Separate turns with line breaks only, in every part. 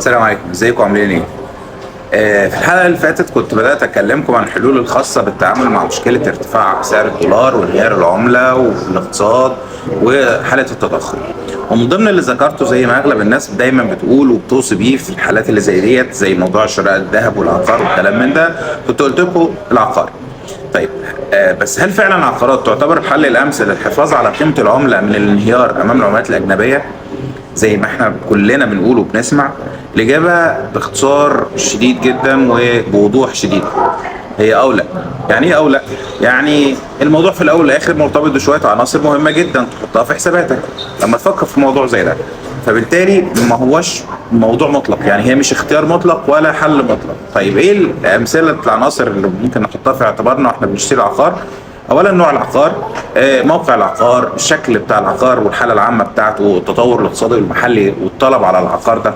السلام عليكم، ازيكم عاملين ايه؟ في الحلقة اللي فاتت كنت بدأت أكلمكم عن الحلول الخاصة بالتعامل مع مشكلة ارتفاع سعر الدولار وانهيار العملة والاقتصاد وحالة التضخم. ومن ضمن اللي ذكرته زي ما أغلب الناس دايما بتقول وبتوصي بيه في الحالات اللي زي ديت، زي موضوع شراء الذهب والعقار والكلام من ده، كنت قلت لكم العقار. طيب، بس هل فعلا العقارات تعتبر الحل الأمثل للحفاظ على قيمة العملة من الانهيار أمام العملات الأجنبية؟ زي ما احنا كلنا بنقول وبنسمع. الإجابة باختصار شديد جدا وبوضوح شديد هي أولى. يعني إيه أولى؟ يعني الموضوع في الأول والآخر مرتبط بشوية عناصر مهمة جدا تحطها في حساباتك لما تفكر في موضوع زي ده. فبالتالي ما هوش موضوع مطلق، يعني هي مش اختيار مطلق ولا حل مطلق. طيب ايه الامثله العناصر اللي ممكن نحطها في اعتبارنا واحنا بنشتري عقار؟ اولا نوع العقار، موقع العقار، الشكل بتاع العقار والحاله العامه بتاعته، التطور الاقتصادي والمحلي والطلب على العقار ده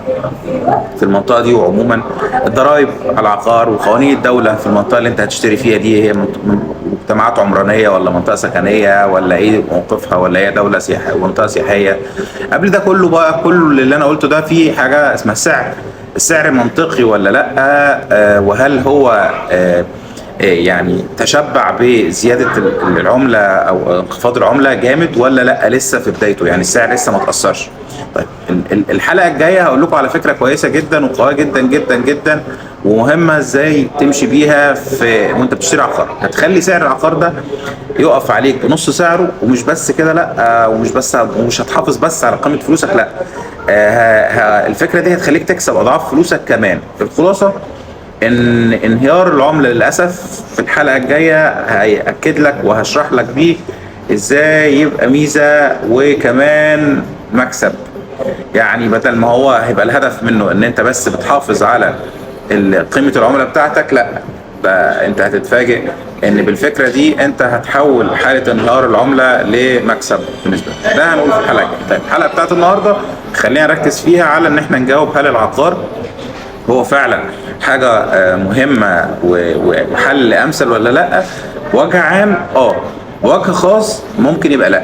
في المنطقه دي، وعموما الضرائب على العقار وقوانين الدوله في المنطقه اللي انت هتشتري فيها دي. هي مجتمعات عمرانيه ولا منطقه سكنيه ولا ايه موقفها، ولا هي دوله سياحيه منطقه سياحيه؟ قبل ده كله بقى، كل اللي انا قلته ده في حاجه اسمها السعر منطقي ولا لا؟ وهل هو يعني تشبع بزياده العمله او انخفاض العمله جامد ولا لا لسه في بدايته، يعني السعر لسه ما تاثرش. طيب، الحلقه الجايه هقول لكم على فكره كويسه جدا وقويه جدا جدا جدا ومهمه ازاي تمشي بيها في وانت بتشتري عقار، هتخلي سعر العقار ده يقف عليك بنص سعره. ومش بس كده، لا، ومش هتحافظ بس على قيمه فلوسك، لا، الفكره دي هتخليك تكسب اضعاف فلوسك كمان. الخلاصه ان انهيار العمله للاسف في الحلقه الجايه هياكد لك وهشرح لك بيه ازاي يبقى ميزه وكمان مكسب. يعني بدل ما هو هيبقى الهدف منه ان انت بس بتحافظ على قيمه العمله بتاعتك، لا، ده انت هتتفاجئ ان بالفكره دي انت هتحول حاله انهيار العمله لمكسب بالنسبه لك. ده هنقول في الحلقه الجايه. طيب، الحلقه بتاعت النهارده خلينا نركز فيها على ان احنا نجاوب هل العقار هو فعلا حاجة مهمة وحل أمثل ولا لأ؟ وجه عام وجه خاص ممكن يبقى لأ.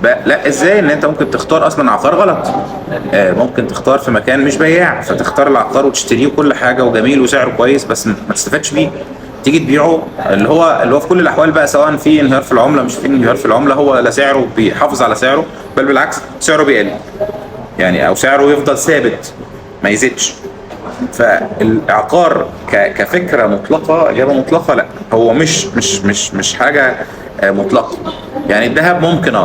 لا ازاي؟ ان انت ممكن تختار اصلا عقار غلط. ممكن تختار في مكان مش بياع، فتختار العقار وتشتريه وكل حاجة وجميل وسعره كويس، بس ما تستفادش بيه. تيجي تبيعه اللي هو في كل الاحوال بقى، سواء في انهيار في العملة مش في انهيار في العملة، هو لا سعره بيحافظ على سعره، بل بالعكس سعره بيقل، يعني او سعره يفضل ثابت ما يزيدش. فالعقار كفكره مطلقه، اجابه مطلقه لا، هو مش حاجه مطلقه. يعني الذهب ممكن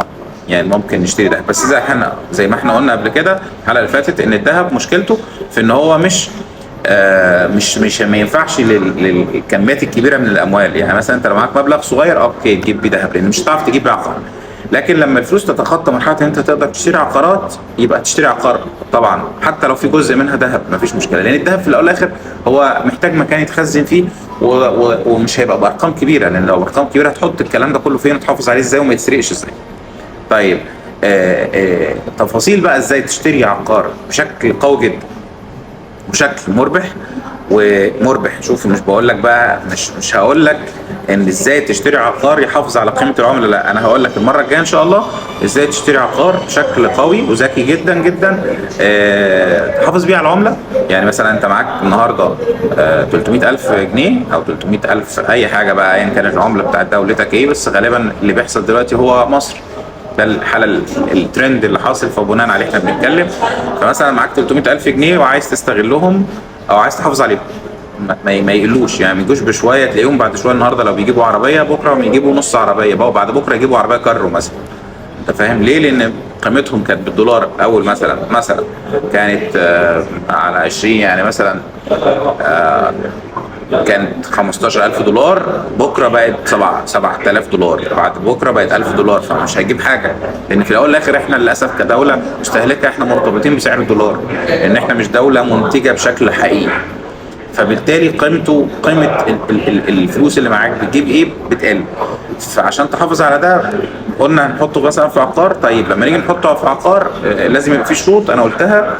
يعني ممكن نشتري ذهب، بس زي ما احنا قلنا قبل كده الحلقه اللي فاتت ان الذهب مشكلته في ان هو مش ما ينفعش للكميات الكبيره من الاموال. يعني مثلا انت لو معاك مبلغ صغير اوكي تجيب بيه ذهب، لان مش هتعرف تجيب بيه عقار. لكن لما الفلوس تتخطى مرحله ان انت تقدر تشتري عقارات، يبقى تشتري عقار طبعا، حتى لو في جزء منها ذهب مفيش مشكله، لان الذهب في الاول والاخر هو محتاج مكان يتخزن فيه، ومش هيبقى بارقام كبيره، لان لو ارقام كبيره هتحط الكلام ده كله فين وتحافظ عليه ازاي وما يتسرقش ازاي. طيب، تفاصيل بقى ازاي تشتري عقار بشكل قوي جدا وشكل مربح. شوف، مش بقول لك بقى، مش هقول لك ان ازاي تشتري عقار يحافظ على قيمه العمله، لا، انا هقول لك المره الجايه ان شاء الله ازاي تشتري عقار بشكل قوي وذكي جدا جدا تحافظ بيه على العمله. يعني مثلا انت معاك النهارده 300,000 جنيه او 300,000 اي حاجه بقى، ايا كانت العمله بتاعت دولتك ايه، بس غالبا اللي بيحصل دلوقتي هو مصر، ده الحاله الترند اللي حاصل، فبناء عليه احنا بنتكلم. فمثلا معاك 300,000 جنيه وعايز تستغلهم او عايز تحافظ عليهم، ما يقلوش، يعني ما يجوش بشويه تلاقيهم بعد شويه النهارده لو بيجيبوا عربيه بكره يجيبوا نص عربيه بقى، وبعد بكره يجيبوا عربيه كارو مثلا. انت فاهم ليه؟ لان قيمتهم كانت بالدولار اول مثلا كانت على 20، يعني مثلا كانت 15,000 دولار، بكره بقت 7,000 دولار، بعد بكره بقت 1000 دولار. فمش هيجيب حاجه، لان في الاول والاخر احنا للاسف كدوله مستهلكه احنا مرتبطين بسعر الدولار، لان احنا مش دوله منتجه بشكل حقيقي. فبالتالي قيمه الفلوس اللي معاك بتجيب ايه؟ بتقل. فعشان تحافظ على ده قلنا هنحطه مثلا في عقار. طيب، لما نيجي نحطه في عقار لازم يبقى في شروط انا قلتها.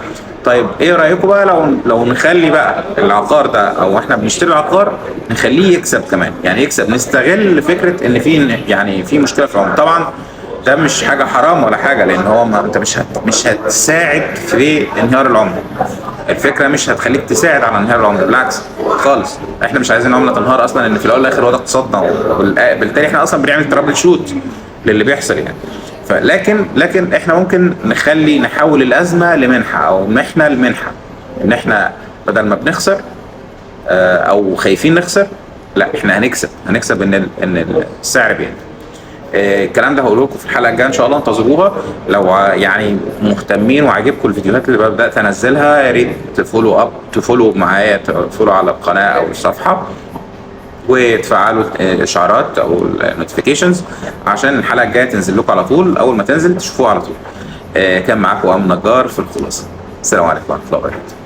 طيب، ايه رايكم بقى لو نخلي بقى العقار ده، او احنا بنشتري العقار نخليه يكسب كمان؟ يعني يكسب، نستغل فكره ان في مشكله في العمله. طبعا ده مش حاجه حرام ولا حاجه، لان هو انت مش هتساعد في انهيار العمله، الفكره مش هتخليك تساعد على انهيار العمله، بالعكس خالص. احنا مش عايزين العمله تنهار اصلا، ان في الاول والاخر هو ده اقتصادنا، وبالتالي احنا اصلا بنعمل ترابل شوت للي بيحصل يعني. لكن احنا ممكن نحول الازمه لمنحه، او محنه لمنحه، ان احنا بدل ما بنخسر او خايفين نخسر، لا احنا هنكسب ان السعر بينزل. الكلام ده هقوله لكم في الحلقه الجايه ان شاء الله، انتظروها. لو يعني مهتمين وعاجبكم الفيديوهات اللي بدات انزلها، يا ريت تفولو معايا، تفولو على القناه او الصفحه، وتفعلوا الاشعارات او النوتيفيكيشنز عشان الحلقه الجايه تنزل لكم على طول، اول ما تنزل تشوفوها على طول. كان معاكم امن نجار في الخلاصه. السلام عليكم ورحمه الله وبركاته.